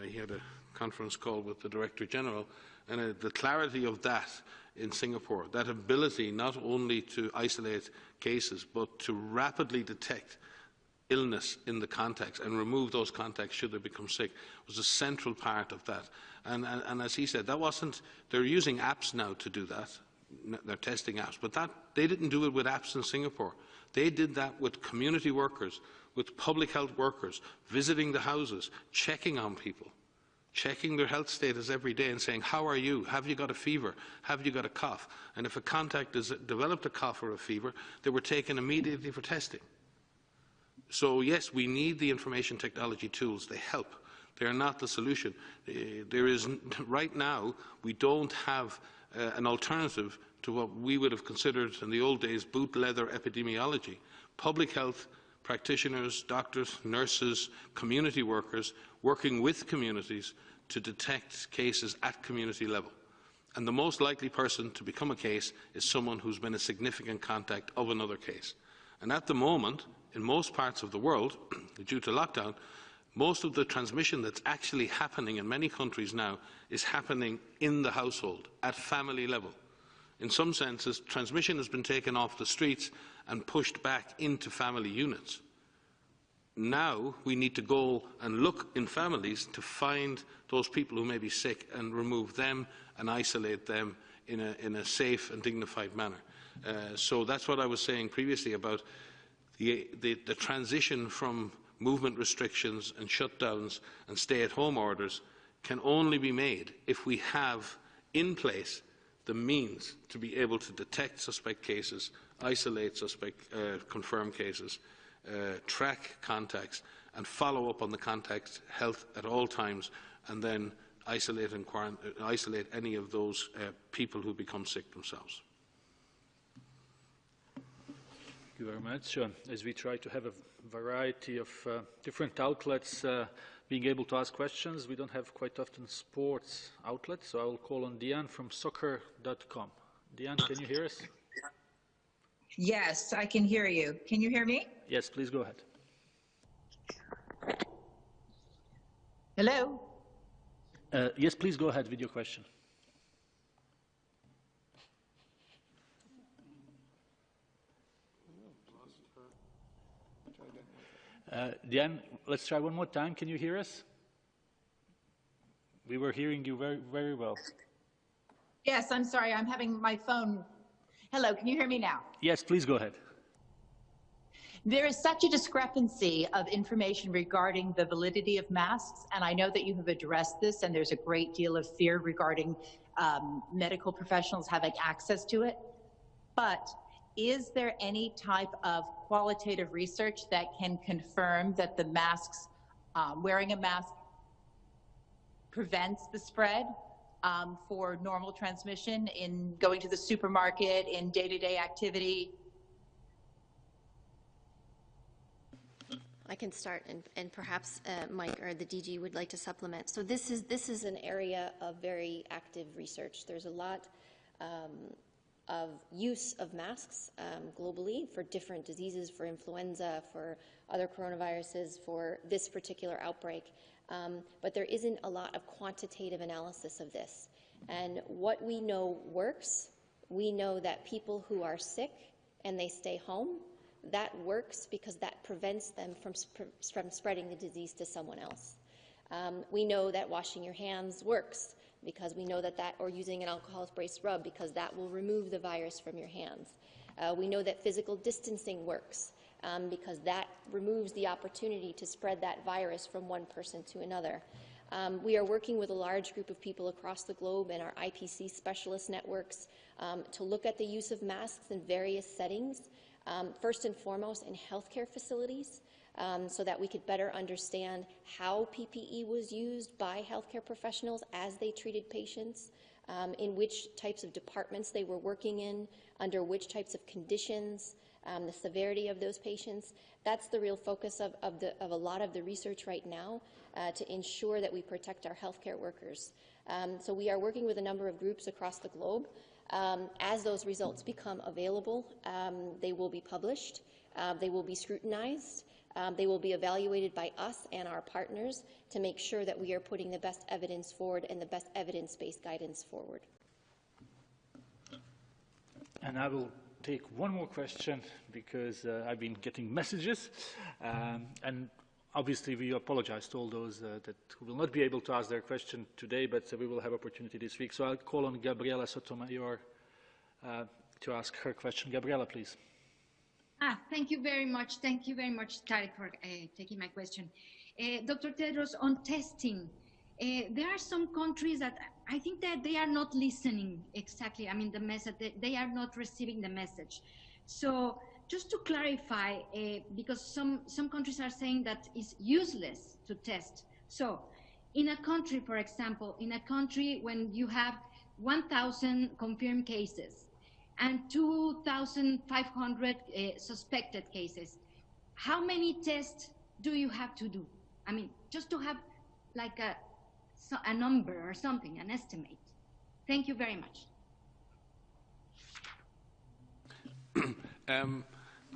he had a conference call with the Director General, and the clarity of that in Singapore, that ability not only to isolate cases but to rapidly detect illness in the contacts and remove those contacts should they become sick, was a central part of that. And as he said, that wasn't, they're using apps now to do that, they're testing apps, but they didn't do it with apps in Singapore. They did that with community workers, with public health workers, visiting the houses, checking on people, checking their health status every day and saying, how are you? Have you got a fever? Have you got a cough? And if a contact has developed a cough or a fever, they were taken immediately for testing. So yes, we need the information technology tools. They help. They are not the solution. Right now, we don't have an alternative to what we would have considered in the old days boot leather epidemiology. Public health practitioners, doctors, nurses, community workers working with communities to detect cases at community level. And the most likely person to become a case is someone who's been a significant contact of another case. And at the moment, in most parts of the world, due to lockdown, most of the transmission that's actually happening in many countries now is happening in the household, at family level. In some senses, transmission has been taken off the streets and pushed back into family units. now we need to go and look in families to find those people who may be sick and remove them and isolate them in a safe and dignified manner. So that's what I was saying previously about the transition from movement restrictions and shutdowns and stay-at-home orders can only be made if we have in place the means to be able to detect suspect cases, isolate confirmed cases, track contacts, and follow up on the contact health at all times, and then isolate any of those people who become sick themselves. Thank you very much. As we try to have a variety of different outlets being able to ask questions, we don't have quite often sports outlets, so I will call on Diane from soccer.com. Diane, can you hear us? Yes, I can hear you. Can you hear me? Yes, please go ahead. Hello? Yes, please go ahead with your question. Diane, let's try one more time. Can you hear us? We were hearing you very, very well. Yes, I'm sorry. I'm having my phone. Hello, can you hear me now? Yes, please go ahead. There is such a discrepancy of information regarding the validity of masks, and I know that you have addressed this, and there's a great deal of fear regarding medical professionals having access to it. But is there any type of qualitative research that can confirm that the masks, wearing a mask prevents the spread for normal transmission in going to the supermarket, in day-to-day activity? I can start, and perhaps Mike or the DG would like to supplement. So this is an area of very active research. There's a lot of use of masks globally for different diseases, for influenza, for other coronaviruses, for this particular outbreak. But there isn't a lot of quantitative analysis of this. And what we know works, we know that people who are sick and they stay home, that works because that prevents them from spreading the disease to someone else. We know that washing your hands works because we know that or using an alcohol-based rub, because that will remove the virus from your hands. We know that physical distancing works because that removes the opportunity to spread that virus from one person to another. We are working with a large group of people across the globe and our IPC specialist networks to look at the use of masks in various settings. First and foremost in healthcare facilities, so that we could better understand how PPE was used by healthcare professionals as they treated patients, in which types of departments they were working in, under which types of conditions, the severity of those patients. That's the real focus of a lot of the research right now to ensure that we protect our healthcare workers. So we are working with a number of groups across the globe. As those results become available, they will be published, they will be scrutinized, they will be evaluated by us and our partners to make sure that we are putting the best evidence forward and the best evidence-based guidance forward. And I will take one more question because I've been getting messages, and obviously we apologize to all those that will not be able to ask their question today, but we will have opportunity this week. So I'll call on Gabriela Sotomayor to ask her question. Gabriela, please. Thank you very much. Thank you very much, Tarek, for taking my question. Dr. Tedros, on testing, there are some countries that I think that they are not listening exactly. I mean, the message, they are not receiving the message. So just to clarify, because some countries are saying that it's useless to test. So in a country, for example, in a country when you have 1,000 confirmed cases and 2,500 suspected cases, how many tests do you have to do? I mean, just to have like a number or something, an estimate. Thank you very much.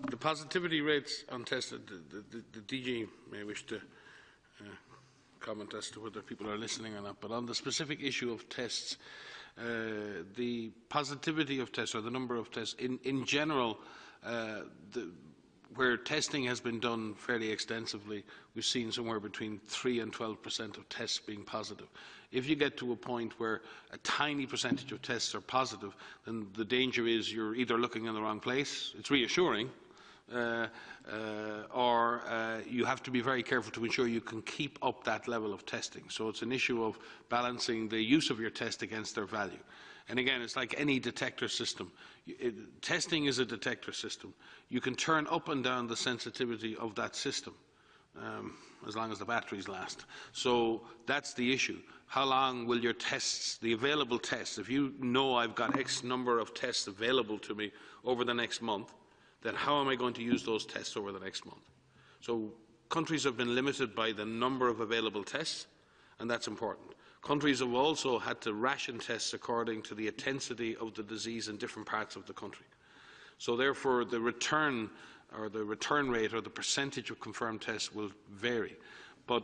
The positivity rates on tests, the DG may wish to comment as to whether people are listening or not, but on the specific issue of tests, the positivity of tests or the number of tests, in general, where testing has been done fairly extensively, we've seen somewhere between 3 and 12% of tests being positive. If you get to a point where a tiny percentage of tests are positive, then the danger is you're either looking in the wrong place, it's reassuring, or you have to be very careful to ensure you can keep up that level of testing. So it's an issue of balancing the use of your test against their value. And again, it's like any detector system. Testing is a detector system. You can turn up and down the sensitivity of that system as long as the batteries last. So that's the issue. How long will your tests, the available tests, if you know I've got X number of tests available to me over the next month, then how am I going to use those tests over the next month? So countries have been limited by the number of available tests, and that's important. Countries have also had to ration tests according to the intensity of the disease in different parts of the country. So therefore, the return rate or the percentage of confirmed tests will vary. But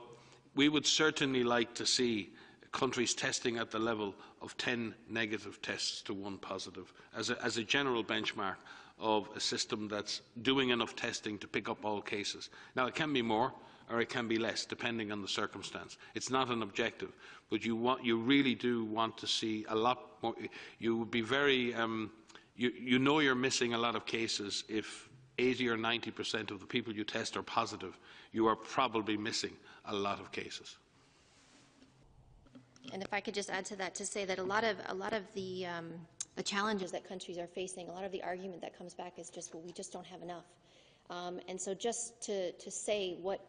we would certainly like to see countries testing at the level of 10 negative tests to 1 positive as a general benchmark of a system that's doing enough testing to pick up all cases. Now, it can be more or it can be less, depending on the circumstance. It's not an objective, but you really do want to see a lot more. You would be very, you know you're missing a lot of cases if 80 or 90% of the people you test are positive. You are probably missing a lot of cases. And if I could just add to that to say that a lot of the challenges that countries are facing, a lot of the argument that comes back is just, well, we just don't have enough. And so just to say what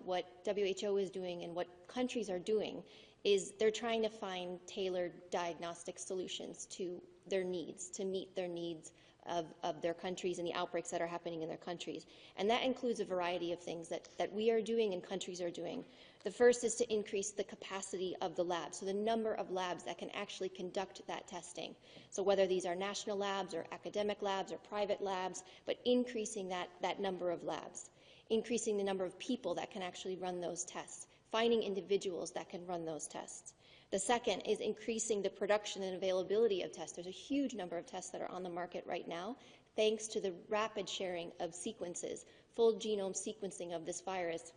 WHO is doing and what countries are doing is they're trying to find tailored diagnostic solutions to their needs, to meet their needs of their countries and the outbreaks that are happening in their countries. And that includes a variety of things that we are doing and countries are doing. The first is to increase the capacity of the labs, so the number of labs that can actually conduct that testing. So whether these are national labs or academic labs or private labs, but increasing that number of labs, increasing the number of people that can actually run those tests, finding individuals that can run those tests. The second is increasing the production and availability of tests. There's a huge number of tests that are on the market right now, thanks to the rapid sharing of sequences, full genome sequencing of this virus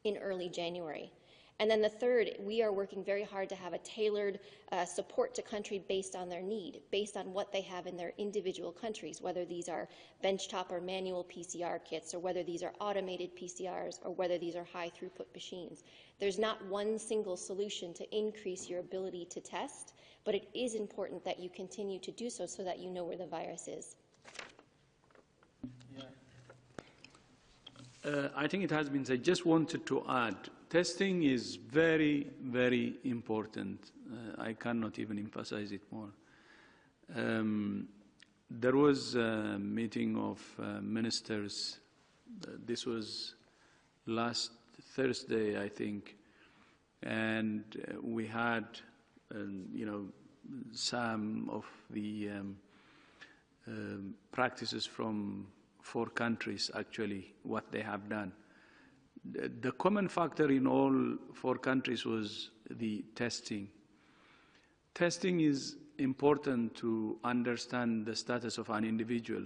in early January. And then the third, we are working very hard to have a tailored support to country based on their need, based on what they have in their individual countries, whether these are benchtop or manual PCR kits, or whether these are automated PCRs, or whether these are high throughput machines. There's not one single solution to increase your ability to test, but it is important that you continue to do so that you know where the virus is. I think it has been said. Just wanted to add, testing is very, very important. I cannot even emphasize it more. There was a meeting of ministers. This was last Thursday, I think, and we had, some of the practices from 4 countries, actually, what they have done. The common factor in all 4 countries was the testing. Testing is important to understand the status of an individual,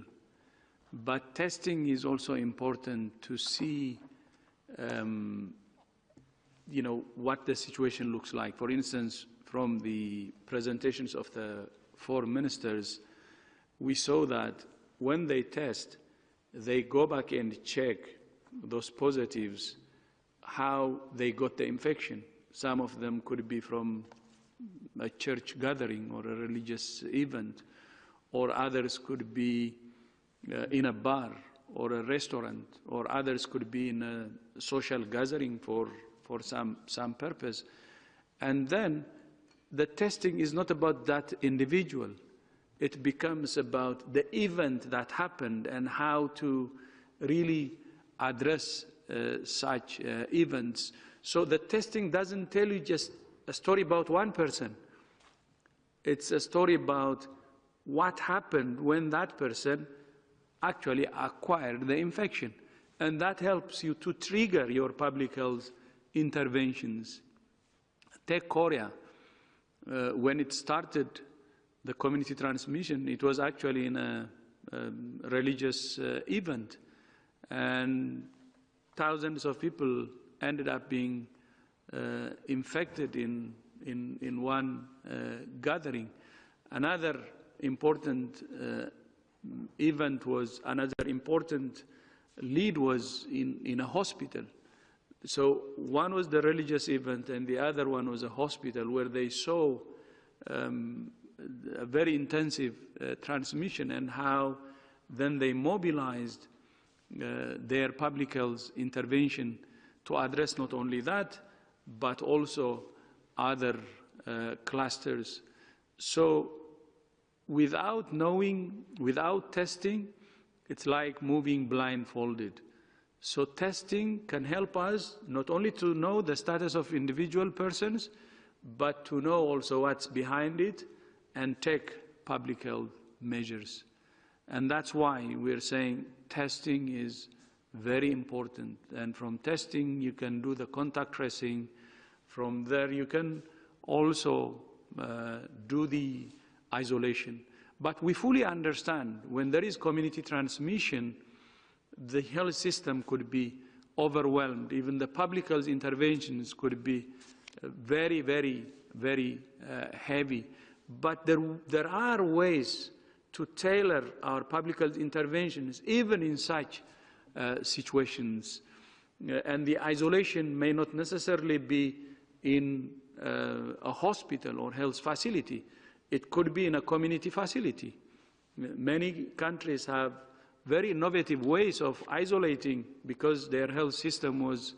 but testing is also important to see what the situation looks like. For instance, from the presentations of the 4 ministers, we saw that when they test, they go back and check those positives, how they got the infection. Some of them could be from a church gathering or a religious event, or others could be in a bar or a restaurant, or others could be in a social gathering for some purpose. And then the testing is not about that individual. It becomes about the event that happened and how to really address such events. So the testing doesn't tell you just a story about one person. It's a story about what happened when that person actually acquired the infection. And that helps you to trigger your public health interventions. Take Korea. When it started, the community transmission, it was actually in a religious event. and thousands of people ended up being infected in one gathering. Another important event was, another important lead was in a hospital. So one was the religious event and the other one was a hospital where they saw a very intensive transmission, and how then they mobilized their public health intervention to address not only that, but also other clusters. So without knowing, without testing, it's like moving blindfolded. So testing can help us not only to know the status of individual persons, but to know also what's behind it and take public health measures. And that's why we're saying testing is very important. And from testing, you can do the contact tracing. From there, you can also do the isolation. But we fully understand when there is community transmission, the health system could be overwhelmed. Even the public health interventions could be very, very, very heavy. But there are ways to tailor our public health interventions, even in such situations. And the isolation may not necessarily be in a hospital or health facility. It could be in a community facility. Many countries have very innovative ways of isolating because their health system was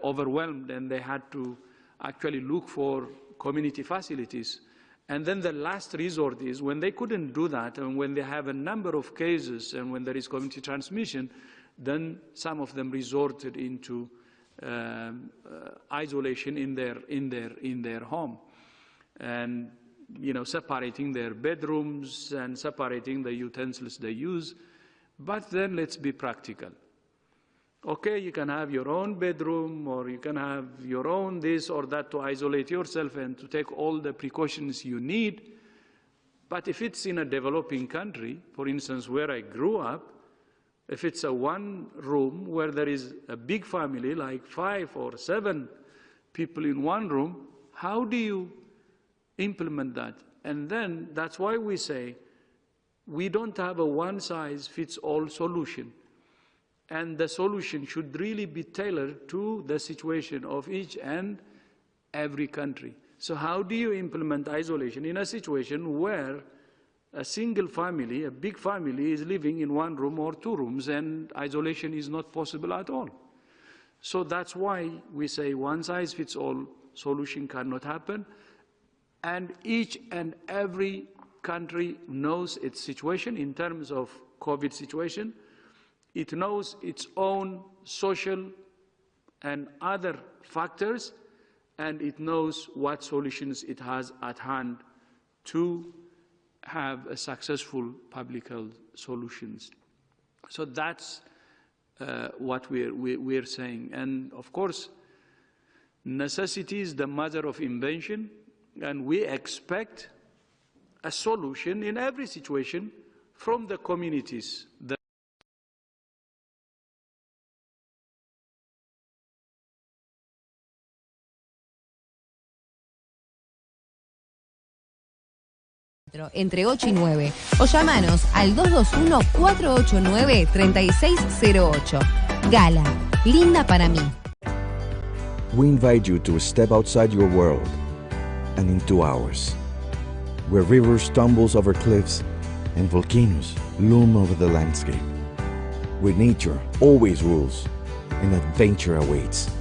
overwhelmed and they had to actually look for community facilities. And then the last resort is when they couldn't do that, and when they have a number of cases and when there is community transmission, then some of them resorted into isolation in their home, and separating their bedrooms and separating the utensils they use. But then let's be practical. Okay, you can have your own bedroom, or you can have your own this or that to isolate yourself and to take all the precautions you need. But if it's in a developing country, for instance, where I grew up, if it's a one room where there is a big family, like 5 or 7 people in one room, how do you implement that? And then that's why we say we don't have a one-size-fits-all solution. And the solution should really be tailored to the situation of each and every country. So how do you implement isolation in a situation where a single family, a big family, is living in one room or 2 rooms, and isolation is not possible at all? So that's why we say one-size-fits-all solution cannot happen. And each and every country knows its situation in terms of COVID situation. It knows its own social and other factors, and it knows what solutions it has at hand to have a successful public health solutions. So that's what we're saying. And of course, necessity is the mother of invention, and we expect a solution in every situation from the communities. Entre 8 y 9 o llamanos al 221-489-3608. Gala, linda para mí. We invite you to step outside your world and into ours, where rivers tumble over cliffs and volcanoes loom over the landscape, where nature always rules and adventure awaits.